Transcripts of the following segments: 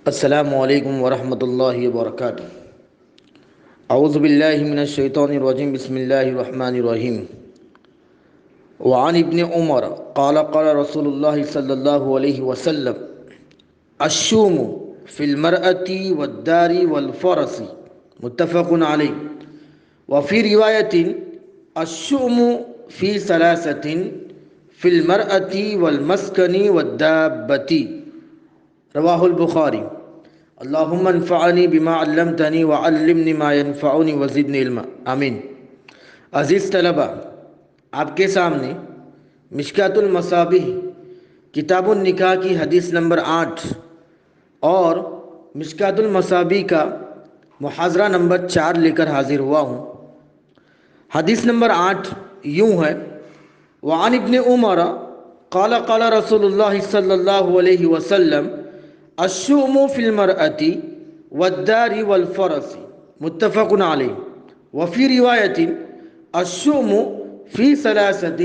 السلام علیکم ورحمۃ اللہ وبرکاتہ۔ اعوذ باللہ من الشیطان الرجیم، بسم اللہ الرحمن الرحیم۔ وعن ابن عمر قال قال رسول اللہ صلی اللہ علیہ وسلم الشوم فی المرأة والدار والفرس، متفق علیہ۔ وفی روایت الشوم فی ثلاثۃ فی المرأة والمسکن والدابة، رواہ البخاری۔ اللہم انفعنی بما علمتنی وعلمنی ما ینفعنی وزدنی علما، آمین۔ عزیز طلبہ، آپ کے سامنے مشکاۃ المصابیح کتاب النکاح کی حدیث نمبر 8 اور مشکاۃ المصابیح کا محاضرہ نمبر 4 لے کر حاضر ہوا ہوں۔ حدیث نمبر 8 یوں ہے: وعن ابن عمر قال قال رسول اللہ صلی اللہ علیہ وسلم الشؤم فی المرأة والدار والفرس، متفق علیہ۔ وفی روایت الشؤم فی ثلاثۃ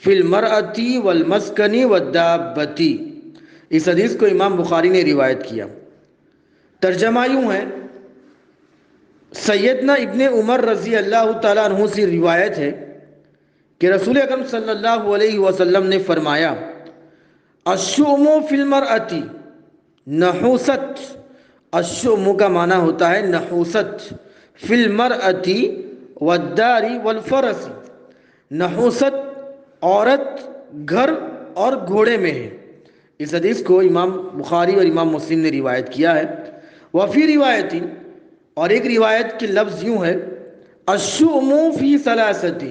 فی المرأة والمسکن والدابة۔ اس حدیث کو امام بخاری نے روایت کیا۔ ترجمہ یوں ہے: سیدنا ابن عمر رضی اللہ تعالیٰ عنہ سے روایت ہے کہ رسول اکرم صلی اللہ علیہ وسلم نے فرمایا الشؤم فی المرأة، نحوست۔ الشؤم کا معنی ہوتا ہے نحوست۔ فی المرأة والدار والفرس، نحوست عورت، گھر اور گھوڑے میں ہے۔ اس حدیث کو امام بخاری اور امام مسلم نے روایت کیا ہے۔ وفی روایت، اور ایک روایت کے لفظ یوں ہے الشؤم فی ثلاثۃ،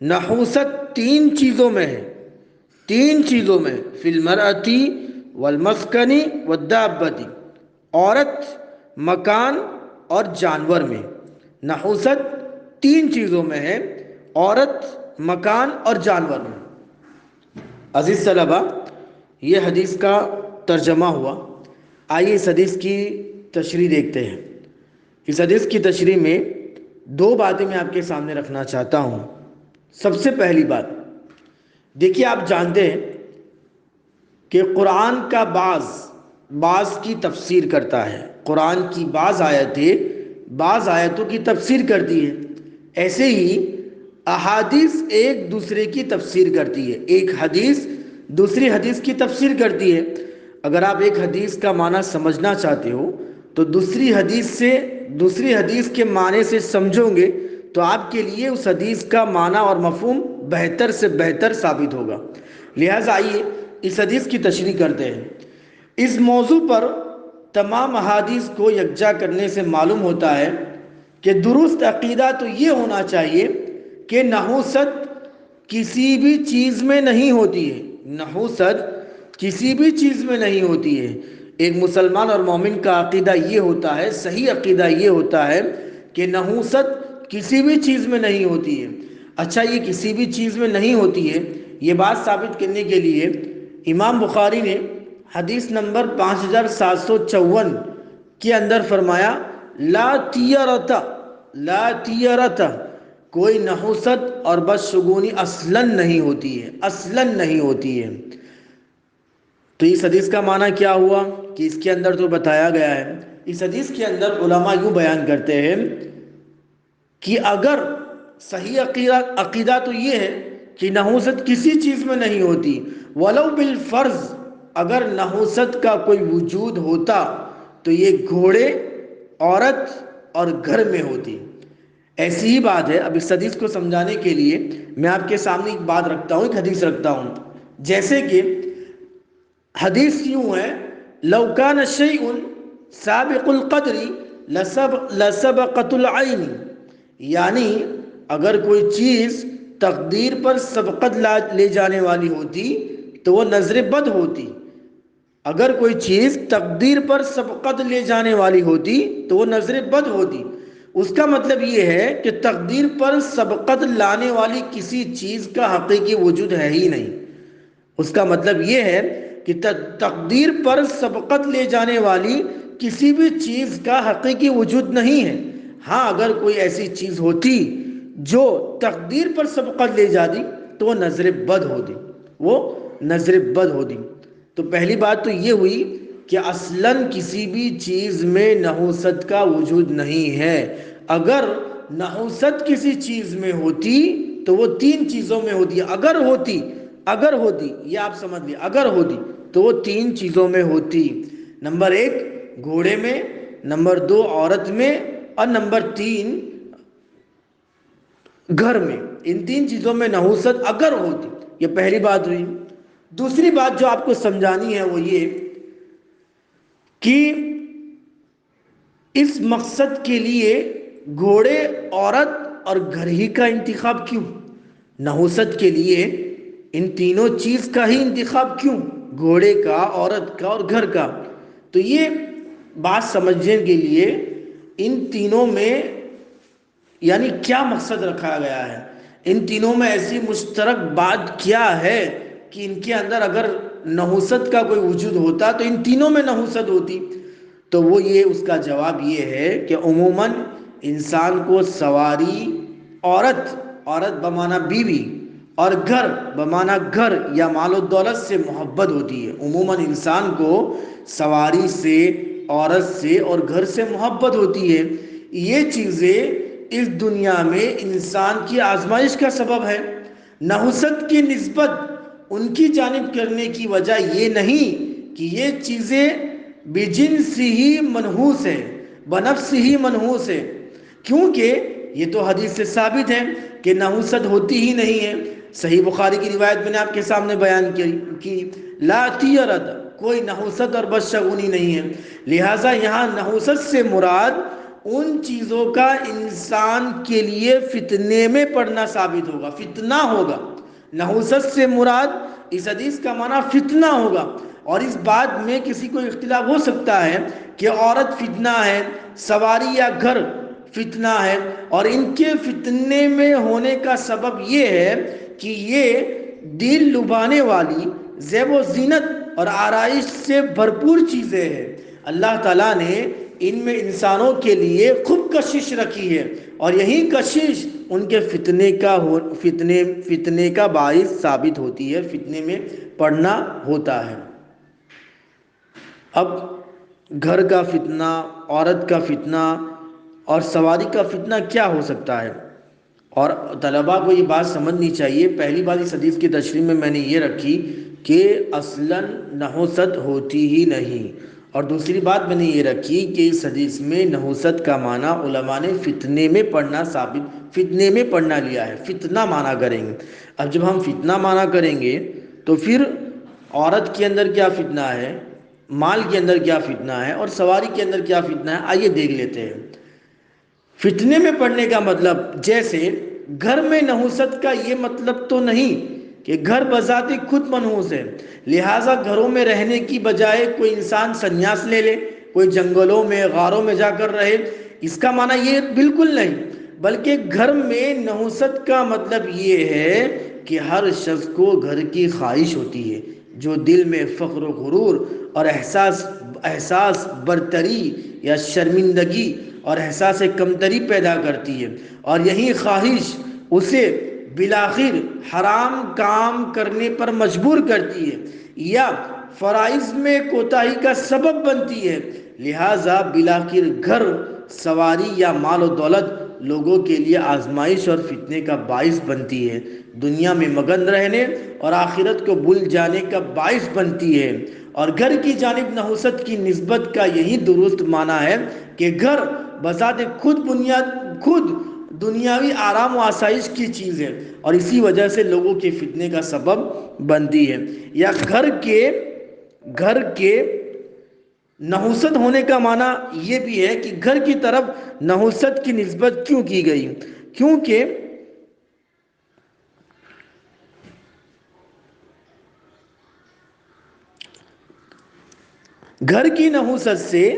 نحوست 3 چیزوں میں ہے، 3 چیزوں میں۔ فی المرأة والمسکن والدابة، عورت، مکان اور جانور میں۔ نحوست 3 چیزوں میں ہے، عورت، مکان اور جانور میں۔ عزیز طلبہ، یہ حدیث کا ترجمہ ہوا۔ آئیے اس حدیث کی تشریح دیکھتے ہیں۔ اس حدیث کی تشریح میں 2 باتیں میں آپ کے سامنے رکھنا چاہتا ہوں۔ سب سے پہلی بات، دیکھیے آپ جانتے ہیں کہ قرآن کا بعض کی تفسیر کرتا ہے۔ قرآن کی بعض آیتوں کی تفسیر کرتی ہے۔ ایسے ہی احادیث ایک دوسرے کی تفسیر کرتی ہے۔ ایک حدیث دوسری حدیث کی تفسیر کرتی ہے۔ اگر آپ ایک حدیث کا معنی سمجھنا چاہتے ہو تو دوسری حدیث کے معنی سے سمجھو گے تو آپ کے لیے اس حدیث کا معنی اور مفہوم بہتر سے بہتر ثابت ہوگا۔ لہٰذا آئیے اس حدیث کی تشریح کرتے ہیں۔ اس موضوع پر تمام احادیث کو یکجا کرنے سے معلوم ہوتا ہے کہ درست عقیدہ تو یہ ہونا چاہیے کہ نحوست کسی بھی چیز میں نہیں ہوتی ہے۔ نحوست کسی بھی چیز میں نہیں ہوتی ہے۔ ایک مسلمان اور مومن کا عقیدہ یہ ہوتا ہے، صحیح عقیدہ یہ ہوتا ہے کہ نحوست کسی بھی چیز میں نہیں ہوتی ہے۔ اچھا، یہ کسی بھی چیز میں نہیں ہوتی ہے، یہ بات ثابت کرنے کے لیے امام بخاری نے حدیث نمبر 5754 کے اندر فرمایا لا تیرت، کوئی نحوست اور بدشگونی اصلاً نہیں ہوتی ہے، اصلاً نہیں ہوتی ہے۔ تو اس حدیث کا معنی کیا ہوا کہ اس کے اندر تو بتایا گیا ہے۔ اس حدیث کے اندر علماء یوں بیان کرتے ہیں کہ اگر صحیح عقیدہ تو یہ ہے کہ نحوست کسی چیز میں نہیں ہوتی، ولو بالفرض، اگر نحوست کا کوئی وجود ہوتا تو یہ گھوڑے، عورت اور گھر میں ہوتی۔ ایسی ہی بات ہے۔ اب اس حدیث کو سمجھانے کے لیے میں آپ کے سامنے ایک بات رکھتا ہوں، ایک حدیث رکھتا ہوں۔ جیسے کہ حدیث یوں ہے لو کان شیء سابق القدر لسبقت العین، یعنی اگر کوئی چیز تقدیر پر سبقت لے جانے والی ہوتی تو وہ نظر بد ہوتی۔ اگر کوئی چیز تقدیر پر سبقت لے جانے والی ہوتی تو وہ نظر بد ہوتی۔ اس کا مطلب یہ ہے کہ تقدیر پر سبقت لانے والی کسی چیز کا حقیقی وجود ہے ہی نہیں۔ اس کا مطلب یہ ہے کہ تقدیر پر سبقت لے جانے والی کسی بھی چیز کا حقیقی وجود نہیں ہے۔ ہاں، اگر کوئی ایسی چیز ہوتی جو تقدیر پر سبقت لے جاتی تو وہ نظر بد ہوتی، وہ نظر بد ہوتی۔ تو پہلی بات تو یہ ہوئی کہ اصلاً کسی بھی چیز میں نحوست کا وجود نہیں ہے۔ اگر نحوست کسی چیز میں ہوتی تو وہ تین چیزوں میں ہوتی ہے۔ اگر ہوتی یہ آپ سمجھ لیں، اگر ہوتی تو وہ تین چیزوں میں ہوتی۔ نمبر ایک گھوڑے میں، نمبر دو عورت میں، اور نمبر تین گھر میں۔ ان تین چیزوں میں نحوست اگر ہوتی، یہ پہلی بات ہوئی۔ دوسری بات جو آپ کو سمجھانی ہے وہ یہ کہ اس مقصد کے لیے گھوڑے، عورت اور گھر ہی کا انتخاب کیوں؟ نحوست کے لیے ان تینوں چیز کا ہی انتخاب کیوں؟ گھوڑے کا، عورت کا اور گھر کا۔ تو یہ بات سمجھنے کے لیے ان تینوں میں یعنی کیا مقصد رکھا گیا ہے، ان تینوں میں ایسی مشترک بات کیا ہے کہ ان کے اندر اگر نحوست کا کوئی وجود ہوتا تو ان تینوں میں نحوست ہوتی۔ تو وہ یہ اس کا جواب یہ ہے کہ عموماً انسان کو سواری، عورت بمعنی بیوی، اور گھر بمعنی گھر یا مال و دولت سے محبت ہوتی ہے۔ عموماً انسان کو سواری سے، عورت سے اور گھر سے محبت ہوتی ہے۔ یہ چیزیں اس دنیا میں انسان کی آزمائش کا سبب ہے۔ نحوست کی نسبت ان کی جانب کرنے کی وجہ یہ نہیں کہ یہ چیزیں بجنس ہی منحوس ہے، بنفس ہی منحوس ہے، کیونکہ یہ تو حدیث سے ثابت ہے کہ نحوست ہوتی ہی نہیں ہے۔ صحیح بخاری کی روایت میں نے آپ کے سامنے بیان کی، لا طیرۃ، کوئی نحوست اور بدشگونی نہیں ہے۔ لہٰذا یہاں نحوست سے مراد ان چیزوں کا انسان کے لیے فتنے میں پڑنا ثابت ہوگا، فتنہ ہوگا۔ نحوست سے مراد اس حدیث کا معنی فتنہ ہوگا، اور اس بات میں کسی کو اختلاف ہو سکتا ہے کہ عورت فتنہ ہے، سواری یا گھر فتنہ ہے، اور ان کے فتنے میں ہونے کا سبب یہ ہے کہ یہ دل لبھانے والی زیب و زینت اور آرائش سے بھرپور چیزیں ہیں۔ اللہ تعالیٰ نے ان میں انسانوں کے لیے خوب کشش رکھی ہے، اور یہی کشش ان کے فتنے کا باعث ثابت ہوتی ہے، فتنے میں پڑنا ہوتا ہے۔ اب گھر کا فتنہ، عورت کا فتنہ اور سواری کا فتنہ کیا ہو سکتا ہے؟ اور طلباء کو یہ بات سمجھنی چاہیے۔ پہلی بات اس حدیث کی تشریح میں میں نے یہ رکھی کہ اصلاً نحوست ہوتی ہی نہیں، اور دوسری بات میں نے یہ رکھی کہ اس حدیث میں نحوست کا معنی علماء نے فتنے میں پڑھنا فتنے میں پڑھنا لیا ہے، فتنہ معنی کریں گے۔ اب جب ہم فتنہ معنی کریں گے تو پھر عورت کے اندر کیا فتنہ ہے، مال کے اندر کیا فتنہ ہے، اور سواری کے اندر کیا فتنہ ہے، آئیے دیکھ لیتے ہیں۔ فتنے میں پڑنے کا مطلب، جیسے گھر میں نحوست کا یہ مطلب تو نہیں کہ گھر بذات خود منحوس ہے، لہٰذا گھروں میں رہنے کی بجائے کوئی انسان سنیاس لے لے، کوئی جنگلوں میں، غاروں میں جا کر رہے، اس کا معنی یہ بالکل نہیں۔ بلکہ گھر میں نحوست کا مطلب یہ ہے کہ ہر شخص کو گھر کی خواہش ہوتی ہے، جو دل میں فخر و غرور اور احساس برتری یا شرمندگی اور احساس کمتری پیدا کرتی ہے، اور یہی خواہش اسے بالآخر حرام کام کرنے پر مجبور کرتی ہے یا فرائض میں کوتاہی کا سبب بنتی ہے۔ لہٰذا بالآخر گھر، سواری یا مال و دولت لوگوں کے لیے آزمائش اور فتنے کا باعث بنتی ہے، دنیا میں مگن رہنے اور آخرت کو بھول جانے کا باعث بنتی ہے۔ اور گھر کی جانب نحوست کی نسبت کا یہی درست معنی ہے کہ گھر بذات خود دنیاوی آرام و آسائش کی چیز ہے، اور اسی وجہ سے لوگوں کے فتنے کا سبب بنتی ہے۔ یا گھر کے نحوست ہونے کا معنی یہ بھی ہے کہ گھر کی طرف نحوست کی نسبت کیوں کی گئی، کیونکہ گھر کی نحوست سے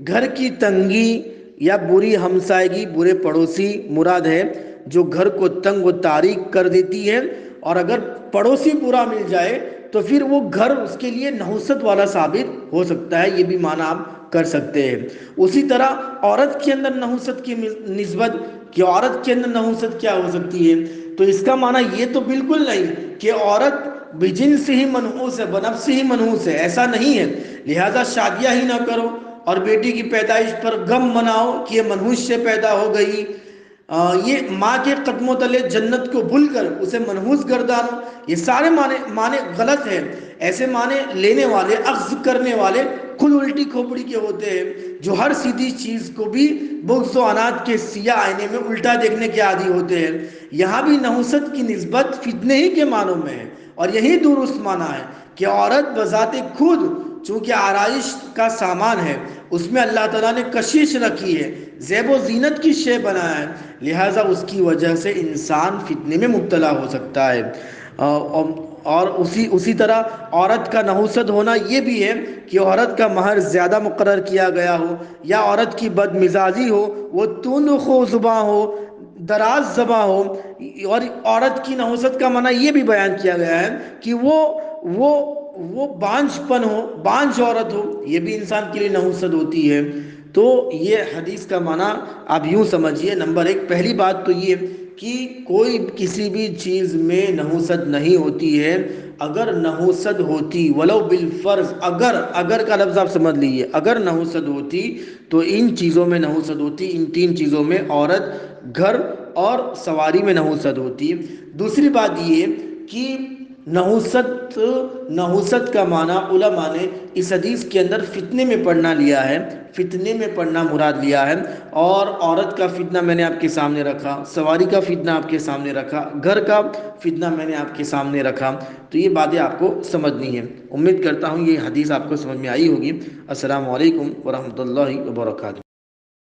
گھر کی تنگی یا بری ہمسائیگی، برے پڑوسی مراد ہے، جو گھر کو تنگ و تاریک کر دیتی ہے، اور اگر پڑوسی برا مل جائے تو پھر وہ گھر اس کے لیے نحوست والا ثابت ہو سکتا ہے، یہ بھی معنی آپ کر سکتے ہیں۔ اسی طرح عورت کے اندر نحوست کی نسبت، کہ عورت کے اندر نحوست کیا ہو سکتی ہے، تو اس کا معنی یہ تو بالکل نہیں کہ عورت بجنس ہی منحوس ہے، بنفس ہی منحوس ہے، ایسا نہیں ہے، لہٰذا شادیاں ہی نہ کرو اور بیٹی کی پیدائش پر غم مناؤ کہ یہ منحوس سے پیدا ہو گئی، یہ ماں کے قدموں تلے جنت کو بھول کر اسے منحوس گردانو، یہ سارے معنی غلط ہیں۔ ایسے معنی لینے والے، اخذ کرنے والے خود الٹی کھوپڑی کے ہوتے ہیں، جو ہر سیدھی چیز کو بھی بغض و عناد کے سیاہ آئینے میں الٹا دیکھنے کے عادی ہوتے ہیں۔ یہاں بھی نحوست کی نسبت فتنے ہی کے معنوں میں ہے، اور یہی درست معنی ہے کہ عورت بذات خود چونکہ آرائش کا سامان ہے، اس میں اللہ تعالیٰ نے کشش رکھی ہے، زیب و زینت کی شے بنایا ہے، لہٰذا اس کی وجہ سے انسان فتنے میں مبتلا ہو سکتا ہے۔ اور اسی طرح عورت کا نحوست ہونا یہ بھی ہے کہ عورت کا مہر زیادہ مقرر کیا گیا ہو، یا عورت کی بد مزاجی ہو، وہ تند خو زباں ہو، دراز زباں ہو، اور عورت کی نحوست کا معنی یہ بھی بیان کیا گیا ہے کہ وہ بانجھ پن ہو، بانجھ عورت ہو، یہ بھی انسان کے لیے نحوست ہوتی ہے۔ تو یہ حدیث کا معنی آپ یوں سمجھیے، نمبر ایک، پہلی بات تو یہ کہ کوئی کسی بھی چیز میں نحوست نہیں ہوتی ہے، اگر نحوست ہوتی ولو بالفرض، اگر کا لفظ آپ سمجھ لیجیے، اگر نحوست ہوتی تو ان چیزوں میں نحوست ہوتی، ان تین چیزوں میں، عورت، گھر اور سواری میں نحوست ہوتی۔ دوسری بات یہ کہ نحوست کا معنی علماء نے اس حدیث کے اندر فتنے میں پڑھنا لیا ہے، فتنے میں پڑھنا مراد لیا ہے، اور عورت کا فتنہ میں نے آپ کے سامنے رکھا، سواری کا فتنہ آپ کے سامنے رکھا، گھر کا فتنہ میں نے آپ کے سامنے رکھا۔ تو یہ باتیں آپ کو سمجھنی ہیں۔ امید کرتا ہوں یہ حدیث آپ کو سمجھ میں آئی ہوگی۔ السلام علیکم ورحمۃ اللہ وبرکاتہ۔